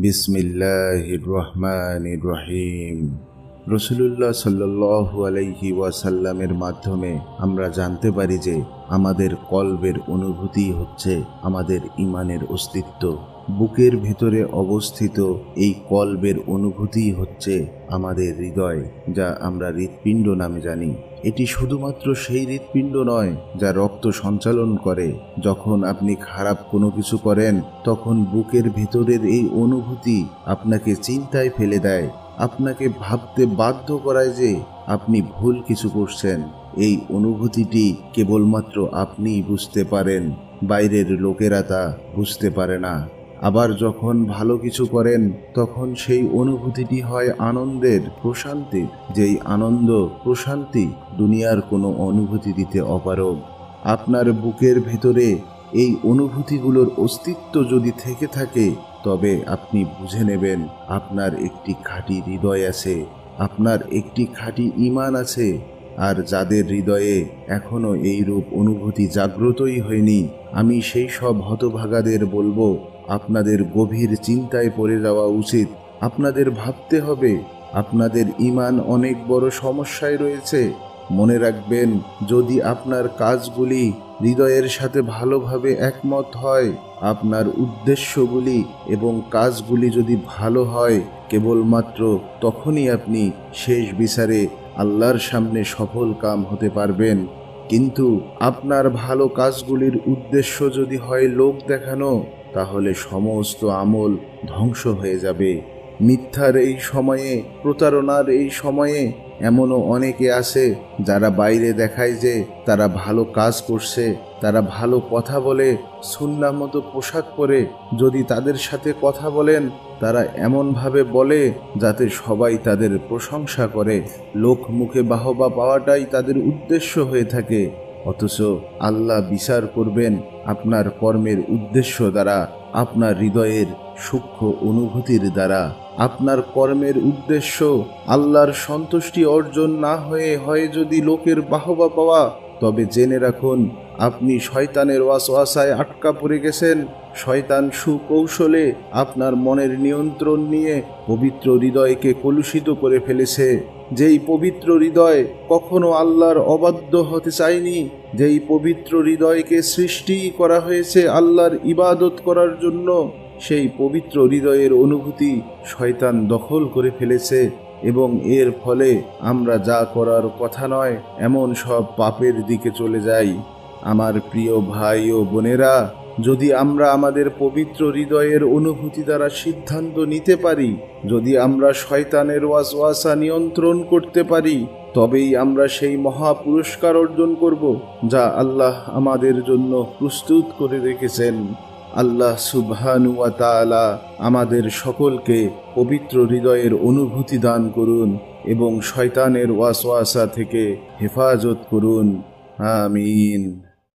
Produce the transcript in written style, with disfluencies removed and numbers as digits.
বিসমিল্লাহির রহমানির রহিম। রাসূলুল্লাহ সাল্লাল্লাহু আলাইহি ওয়াসাল্লামের মাধ্যমে আমরা জানতে পারি যে আমাদের কলবের অনুভূতি হচ্ছে আমাদের ঈমানের অস্তিত্ব। বুকের ভেতরে অবস্থিত এই কলবের অনুভূতি হচ্ছে আমাদের হৃদয়, যা আমরা হৃৎপিণ্ড নামে জানি। এটি শুধুমাত্র সেই হৃৎপিণ্ড নয় যা রক্ত সঞ্চালন করে। যখন আপনি খারাপ কোনো কিছু করেন, তখন বুকের ভেতরের এই অনুভূতি আপনাকে চিন্তায় ফেলে দেয়, আপনাকে ভাবতে বাধ্য করায় যে আপনি ভুল কিছু করছেন। এই অনুভূতিটি কেবলমাত্র আপনিই বুঝতে পারেন, বাইরের লোকেরা তা বুঝতে পারে না। আবার যখন ভালো কিছু করেন, তখন সেই অনুভূতিটি হয় আনন্দের, প্রশান্তির, যেই আনন্দ প্রশান্তি দুনিয়ার কোনো অনুভূতি দিতে অপারগ। আপনার বুকের ভেতরে এই অনুভূতিগুলোর অস্তিত্ব যদি থেকে থাকে, তবে আপনি বুঝে নেবেন আপনার একটি খাঁটি হৃদয় আছে, আপনার একটি খাঁটি ঈমান আছে। আর যাদের হৃদয়ে এখনো এইরূপ অনুভূতি জাগ্রতই হয়নি, আমি সেই সব হতভাগাদের বলবো, আপনাদের গভীর চিন্তায় পড়ে যাওয়া উচিত। আপনাদের ভাবতে হবে, আপনাদের ঈমান অনেক বড় সমস্যায় রয়েছে। মনে রাখবেন, যদি আপনার কাজগুলি হৃদয়ের সাথে ভালোভাবে একমত হয়, আপনার উদ্দেশ্যগুলি এবং কাজগুলি যদি ভালো হয়, কেবলমাত্র তখনই আপনি শেষ বিচারে আল্লাহর সামনে সফল কাম হতে পারবেন। কিন্তু আপনার ভালো কাজগুলির উদ্দেশ্য যদি হয় লোক দেখানো, তাহলে সমস্ত আমল ধ্বংস হয়ে যাবে। মিথ্যার এই সময়ে, প্রতারণার এই সময়ে এমনও অনেকে আছে যারা বাইরে দেখায় যে তারা ভালো কাজ করছে, তারা ভালো কথা বলে, সুন্নাহ মতো পোশাক পরে। যদি তাদের সাথে কথা বলেন, তারা এমনভাবে বলে যাতে সবাই তাদের প্রশংসা করে, লোক মুখে বাহবা পাওয়াটাই তাদের উদ্দেশ্য হয়ে থাকে। অথচ আল্লাহ বিচার করবেন আপনার কর্মের উদ্দেশ্য দ্বারা, আপনার হৃদয়ের সূক্ষ্ম অনুভূতির দ্বারা। আপনার কর্মের উদ্দেশ্য আল্লাহর সন্তুষ্টি অর্জন না হয়ে হয় যদি লোকের বাহবা পাওয়া, তবে জেনে রাখুন আপনি শয়তানের ওয়াসওয়াসায় আটকা পড়ে গেছেন। শয়তান সুকৌশলে আপনার মনের নিয়ন্ত্রণ নিয়ে পবিত্র হৃদয়কে কলুষিত করে ফেলেছে। যেই পবিত্র হৃদয় কখনো আল্লাহর অবাধ্য হতে চায়নি, যেই পবিত্র হৃদয়কে সৃষ্টি করা হয়েছে আল্লাহর ইবাদত করার জন্য, সেই পবিত্র হৃদয়ের অনুভূতি শয়তান দখল করে ফেলেছে। এবং এর ফলে আমরা যা করার কথা নয় এমন সব পাপের দিকে চলে যাই। আমার প্রিয় ভাই ও বোনেরা, যদি আমরা আমাদের পবিত্র হৃদয়ের অনুভূতি দ্বারা সিদ্ধান্ত নিতে পারি, যদি আমরা শয়তানের ওয়াসওয়াসা নিয়ন্ত্রণ করতে পারি, তবেই আমরা সেই মহা পুরস্কার অর্জন করব যা আল্লাহ আমাদের জন্য প্রস্তুত করে রেখেছেন। আল্লাহ সুবহানাহু ওয়া তাআলা আমাদের সকলকে পবিত্র হৃদয়ের অনুভূতি দান করুন এবং শয়তানের ওয়াসওয়াসা থেকে হেফাজত করুন। আমিন।